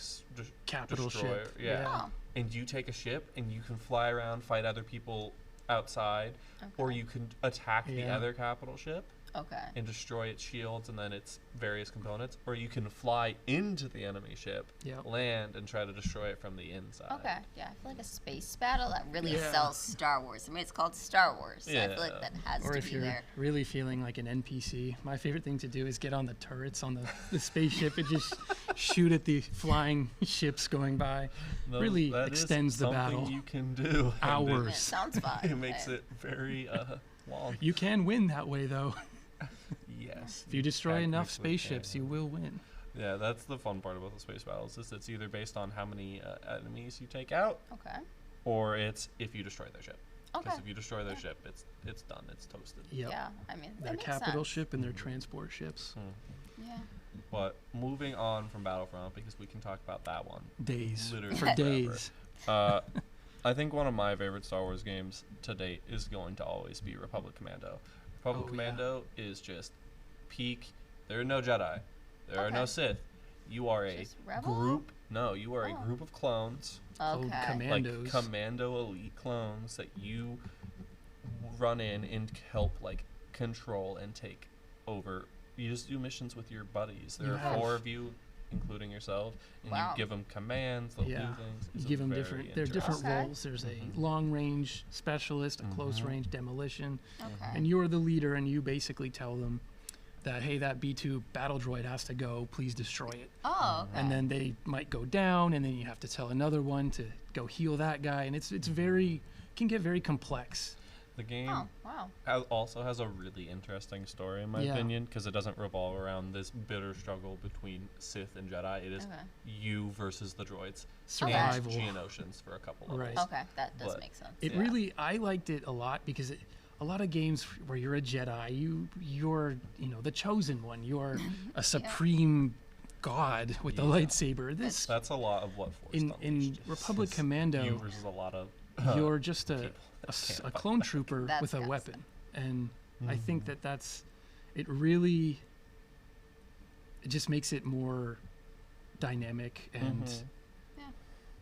Capital destroyer, ship. yeah. Oh. And you take a ship and you can fly around, fight other people outside, or Okay. you can attack the Yeah. other capital ship. Okay. and destroy its shields and then its various components, or you can fly into the enemy ship, Yep. land, and try to destroy it from the inside. Okay. Yeah, I feel like a space battle that really Yeah. sells Star Wars. I mean, it's called Star Wars, so I feel like Yeah. that has Or to if be you're there. really feeling like an NPC, my favorite thing to do is get on the turrets on the spaceship and just shoot at the flying ships going by. Really That is extends the something battle. you can do. and Hours. Yeah, it sounds fun. It makes Hey. it very long. You can win that way, though. Yes. If you destroy enough Technically spaceships, can. you will win. Yeah, that's the fun part about the space battles. Is it's either based on how many enemies you take out, Okay. or it's if you destroy their ship. Okay. Because if you destroy their ship, it's done. It's toasted. Yep. Yeah, I mean, that Their makes capital sense. ship and their transport ships. Yeah. But moving on from Battlefront, because we can talk about that one. Days. Literally For forever. days. I think one of my favorite Star Wars games to date is going to always be Republic Commando. Republic Oh, yeah. Commando is just peak. There are no Jedi. There are no Okay. Sith. You are a Just rebel? group. No, you are a Oh. group of clones, Oh, Okay. Commandos. like commando elite clones that you run in and help like control and take over. You just do missions with your buddies. There You are have- 4 of you, including yourself, and Wow. you give them commands. They'll Yeah. do things. You It's give them very different. There are different Okay. roles. There's a Mhm. long range specialist, a close Mhm. range demolition, Okay. and you're the leader. And you basically tell them that hey, that B2 battle droid has to go. Please destroy it. Oh, okay. And then they might go down, and then you have to tell another one to go heal that guy, and it's very can get very complex. The game Oh, wow. also has a really interesting story, in my Yeah. opinion, because it doesn't revolve around this bitter struggle between Sith and Jedi. It is Okay. you versus the droids. Survival. And Geonosians for a couple Right. levels. Okay, that does But make sense. It Yeah. really, I liked it a lot because a lot of games where you're a Jedi, you're the chosen one. You're a supreme god with the Yeah. lightsaber. This That's a lot of what Force in Unleashed is. Republic It's Commando, you versus a lot of you're just a people that can't a fight clone back. trooper That's with a gotcha. weapon, and I Mm-hmm. think that's it. Really, it just makes it more dynamic and Mhm.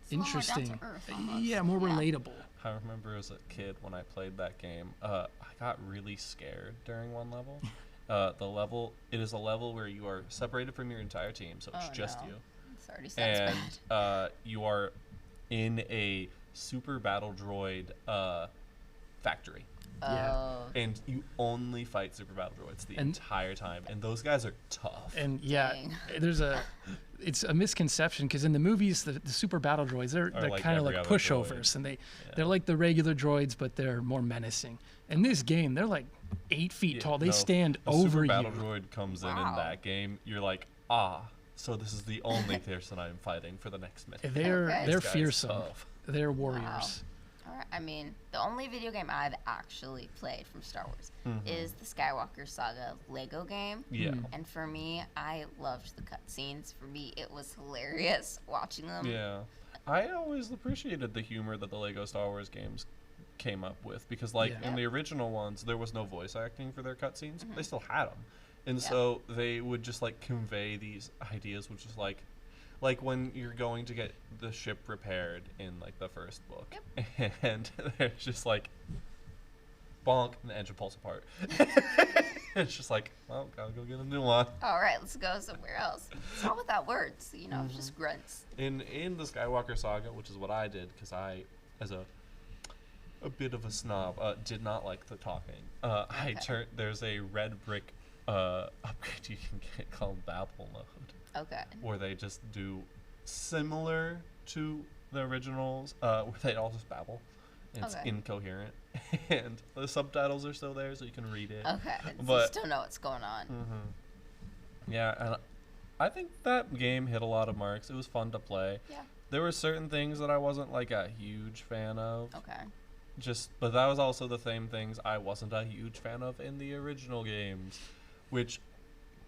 It's a little more down to interesting. earth almost. Yeah, more Yeah. relatable. I remember as a kid when I played that game, I got really scared during one level. The level, it is a level where you are separated from your entire team, so it's Oh, just no. you. This already sounds And bad. you are in a super battle droid factory. yeah. Oh. And you only fight super battle droids the And- entire time. And those guys are tough. And yeah, Dang. it's a misconception because in the movies, the super battle droids, they're like kind of every like other pushovers, droid. and Yeah. they're like the regular droids, but they're more menacing. In this game, they're like 8 feet Yeah, tall. They no, stand a over super you. battle droid comes in Wow. that game, you're like, so this is the only person I'm fighting for the next minute. They're Okay. they're This guy's fearsome. tough. They're warriors. All right. I mean, the only video game I've actually played from Star Wars is the Skywalker Saga Lego game. Yeah. And for me, I loved the cutscenes. For me, it was hilarious watching them. Yeah. I always appreciated the humor that the Lego Star Wars games came up with because, like, Yeah. in the original ones, there was no voice acting for their cutscenes. They still had them. And Yeah. so they would just, like, convey these ideas, which is like when you're going to get the ship repaired in like the first book, and there's just like bonk and the engine pulls apart. It's just like, well, gotta go get a new one. All right, let's go somewhere else. It's all without words, just grunts. In the Skywalker Saga, which is what I did, because I, as a bit of a snob, did not like the talking. There's a red brick upgrade you can get called Babble Mode, Okay. where they just do similar to the originals, where they all just babble. It's Okay. incoherent, and the subtitles are still there, so you can read it. Okay. So you But- still know what's going on. Yeah, and I think that game hit a lot of marks. It was fun to play. Yeah. There were certain things that I wasn't like a huge fan of. Okay. But that was also the same things I wasn't a huge fan of in the original games, which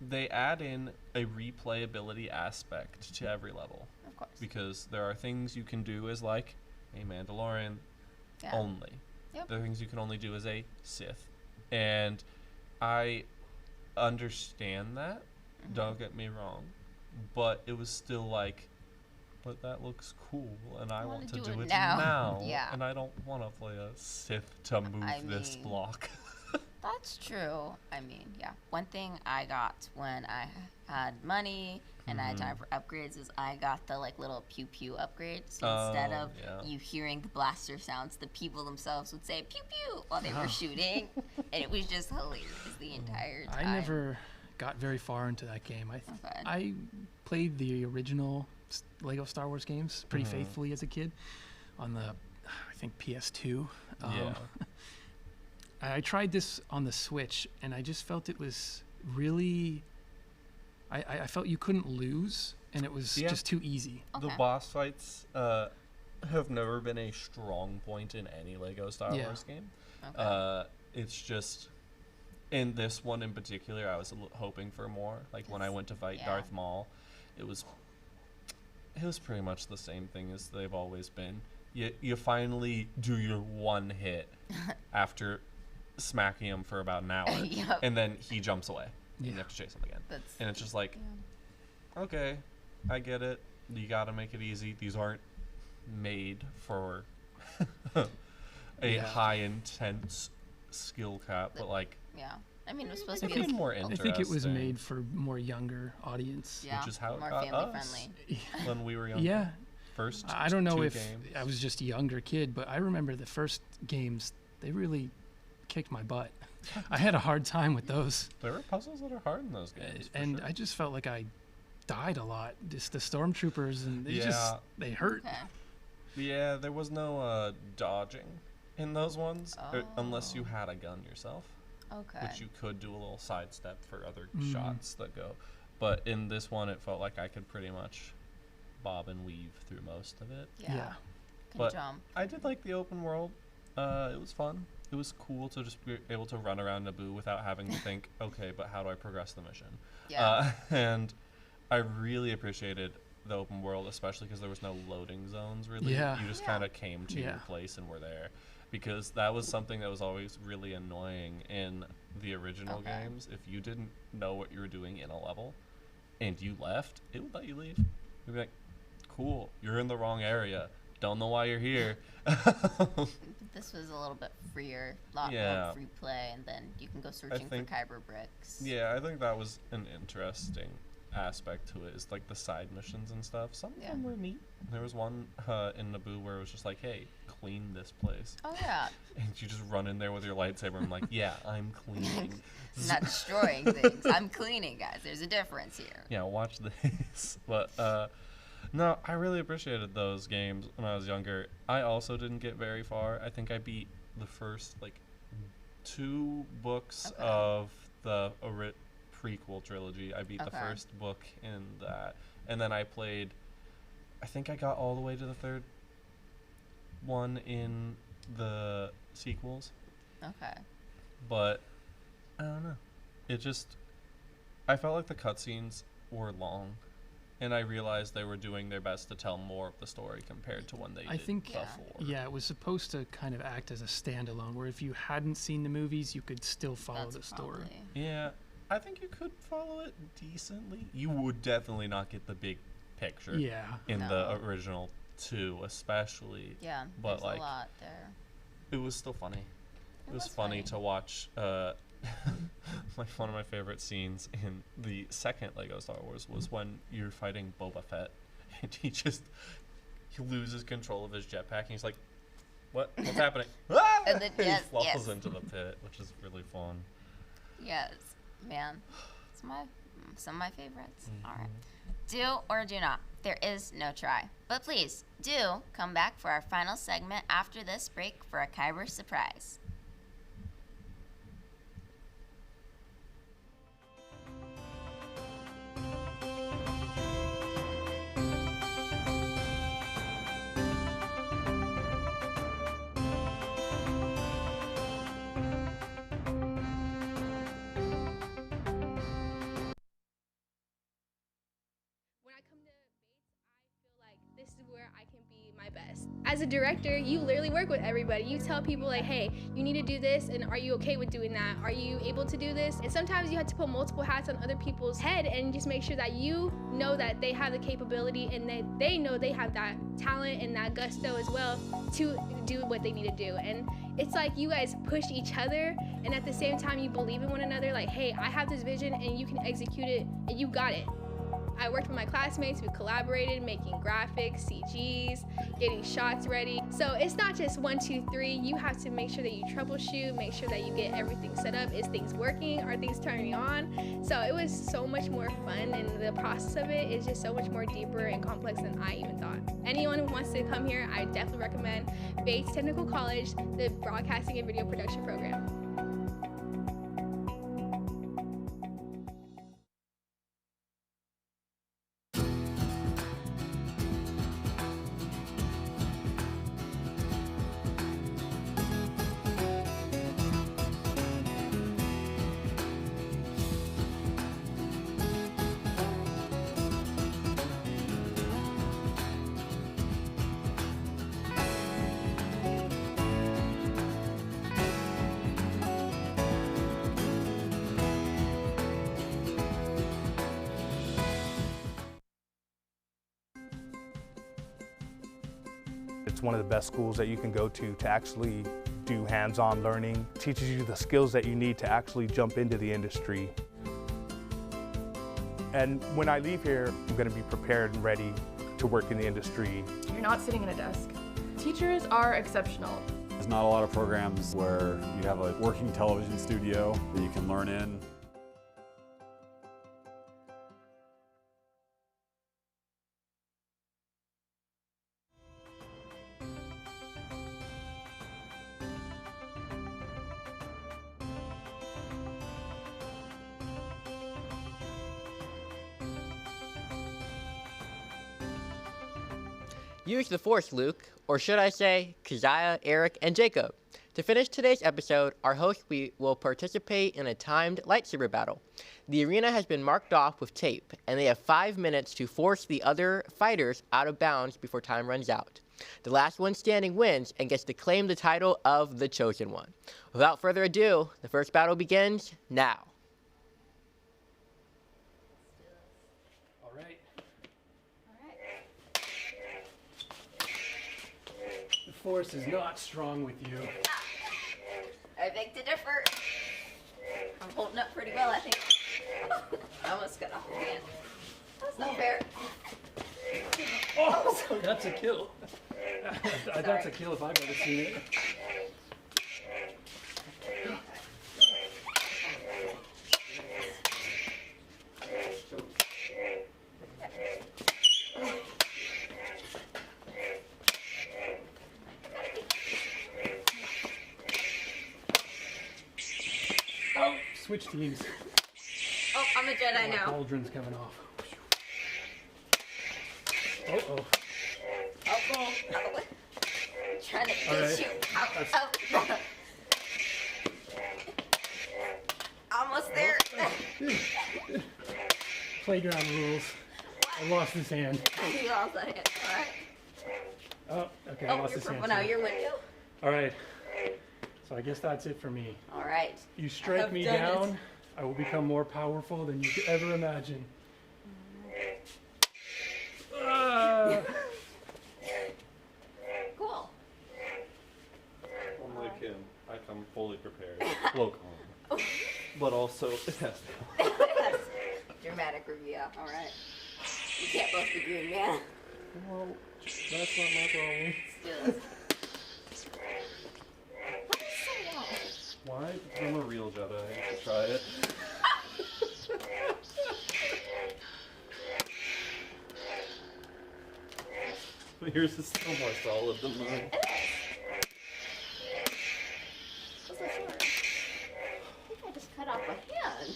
they add in a replayability aspect to every level, Of course. because there are things you can do as like a Mandalorian Yeah. only. Yep. There are things you can only do as a Sith, and I understand that. Mm-hmm. Don't get me wrong, but it was still like, but that looks cool, and I wanna want to do do it it now. now. Yeah. And I don't want to play a Sith to move I this mean- block. That's true. I mean, yeah. One thing I got when I had money and I had time for upgrades is I got the like little pew pew upgrades. So instead of you hearing the blaster sounds, the people themselves would say pew pew while they were shooting, and it was just hilarious the entire time. I never got very far into that game. I played the original Lego Star Wars games pretty faithfully as a kid on the, I think, PS2. Yeah. I tried this on the Switch, and I just felt it was really. I felt you couldn't lose, and it was just too easy. Okay. The boss fights have never been a strong point in any Lego Star Wars game. Okay. It's just in this one in particular, I was hoping for more. Like when I went to fight Darth Maul, it was pretty much the same thing as they've always been. You finally do your one hit after smacking him for about an hour, Yep. and then he jumps away, and you have to chase him again. And it's just like, okay, I get it. You got to make it easy. These aren't made for a high intense skill cap, but like, Yeah. I mean, it was supposed I to be think more I interesting. think it was made for more younger audience. yeah, which is how it more got family us. friendly. when we were young. Yeah. First, I don't know two if games. I was just a younger kid, but I remember the first games, they really kicked my butt. I had a hard time with those. There were puzzles that are hard in those games. for And sure. I just felt like I died a lot. Just the stormtroopers, and they hurt. Okay. Yeah, there was no dodging in those ones, unless you Oh. had a gun yourself, Okay. which you could do a little sidestep for other Mm. shots that go. But in this one, it felt like I could pretty much bob and weave through most of it. Yeah. Can But jump. I did like the open world. It was fun. It was cool to just be able to run around Naboo without having to think, okay, but how do I progress the mission? Yeah. And I really appreciated the open world, especially because there was no loading zones, really. Yeah. You just Yeah. kind of came to your Yeah. place and were there. Because that was something that was always really annoying in the original Okay. games. If you didn't know what you were doing in a level and you left, it would let you leave. You'd be like, cool, you're in the wrong area. Don't know why you're here. This was a little bit freer, lot Yeah. more free play, and then you can go searching think- for Kyber bricks. Yeah, I think that was an interesting aspect to it, is like the side missions and stuff. Some of Yeah. them were neat. There was one in Naboo where it was just like, hey, clean this place. Oh yeah, And you just run in there with your lightsaber and I'm like, yeah, I'm cleaning. I'm not destroying things. I'm cleaning, guys. There's a difference here. Yeah, watch this. But no, I really appreciated those games when I was younger. I also didn't get very far. I think I beat the first like 2 books Okay. of the prequel trilogy. I beat the Okay. first book in that, and then I played. I think I got all the way to the 3rd one in the sequels, Okay. but I don't know. It just, I felt like the cutscenes were long, and I realized they were doing their best to tell more of the story compared to when they I did think, Yeah. before. Yeah, it was supposed to kind of act as a standalone, where if you hadn't seen the movies, you could still follow That's the story. probably- Yeah, I think you could follow it decently. You would definitely not get the big picture Yeah. in No. the original 2, especially. Yeah. But, There's like, a lot there. It was still funny. It was was funny funny. to watch. Like one of my favorite scenes in the second Lego Star Wars was when you're fighting Boba Fett, and he loses control of his jetpack, and he's like, What's happening?" Ah! And then- yes, he falls yes. into the pit, which is really fun. Yes, man. It's some of my favorites. Mm-hmm. All right. Do or do not. There is no try. But please do come back for our final segment after this break for a Kyber surprise. When I come to Bates, I feel like this is where I can be my best. As a director, you literally work with everybody. You tell people like, hey, you need to do this, and are you okay with doing that? Are you able to do this? And sometimes you have to put multiple hats on other people's head and just make sure that you know that they have the capability and that they know they have that talent and that gusto as well to do what they need to do. And it's like you guys push each other, and at the same time you believe in one another, like, hey, I have this vision and you can execute it and you got it. I worked with my classmates, we collaborated, making graphics, CGs, getting shots ready. So it's not just 1, 2, 3, you have to make sure that you troubleshoot, make sure that you get everything set up. Is things working? Are things turning on? So it was so much more fun, and the process of it is just so much more deeper and complex than I even thought. Anyone who wants to come here, I definitely recommend Bates Technical College, the Broadcasting and Video Production program. It's one of the best schools that you can go to actually do hands-on learning. Teaches you the skills that you need to actually jump into the industry. And when I leave here, I'm going to be prepared and ready to work in the industry. You're not sitting in a desk. Teachers are exceptional. There's not a lot of programs where you have a working television studio that you can learn in. Use the Force, Luke, or should I say, Keziah, Eric, and Jacob. To finish today's episode, our host will participate in a timed lightsaber battle. The arena has been marked off with tape, and they have 5 minutes to force the other fighters out of bounds before time runs out. The last one standing wins and gets to claim the title of the Chosen One. Without further ado, the first battle begins now. All right. The Force is not strong with you. I beg to differ. I'm holding up pretty well, I think. I almost got off the hand. That's not fair. Oh, that's a kill. That's a kill if I've ever seen it. Oh, switch teams. Oh, I'm a Jedi now. Cauldron's coming off. Uh-oh. Oh. Trying to All get right. you out. Almost there. Playground rules. I lost his hand. You lost that hand. All right. Oh, okay, I lost you're his hand. purple now. Your window. All right. So I guess that's it for me. All right. You strike have me done down, it. I will become more powerful than you could ever imagine. Cool. Unlike him, I come fully prepared. Low calm. But also, it has Dramatic reveal. All right. You can't both be green, man. Well, that's not my problem. Still. Why? I'm a real Jedi. I should try it. But yours is still more solid than mine. What's that short? I think I just cut off a hand.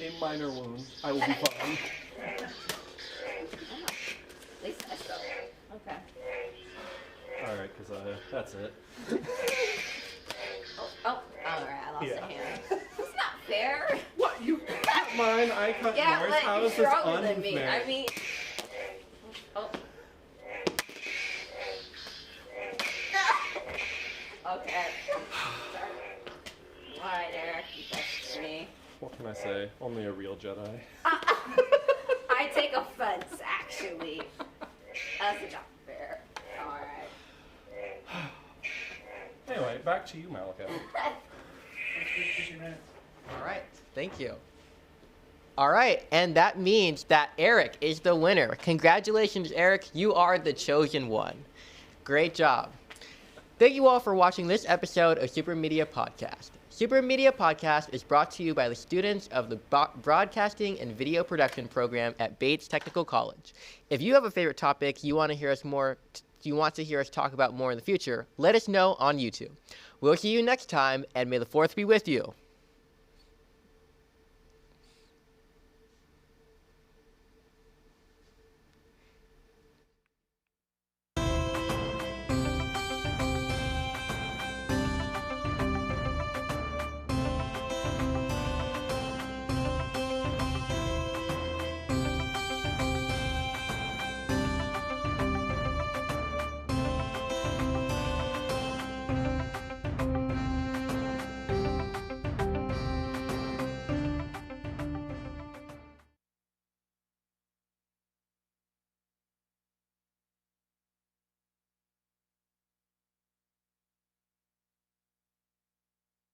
A minor wound. I will be fine. At least I still. Okay. Alright, Keziah. That's it. Oh, all right. I lost Yeah. a hand. That's not fair. What? You cut mine, I cut Yeah, yours? but How you're is this stronger than me. unfair? I mean, oh, Okay. Alright, Eric, you best me. What can I say? Only a real Jedi. I take offense, actually. That's not fair. Alright. Anyway, back to you, Malachi. All right, thank you. All right, and that means that Eric is the winner. Congratulations, Eric. You are the chosen one. Great job. Thank you all for watching this episode of Super Media Podcast. Super Media Podcast is brought to you by the students of the Broadcasting and Video Production program at Bates Technical College. If you have a favorite topic you want to hear us talk about more in the future, let us know on YouTube. We'll see you next time, and may the 4th be with you.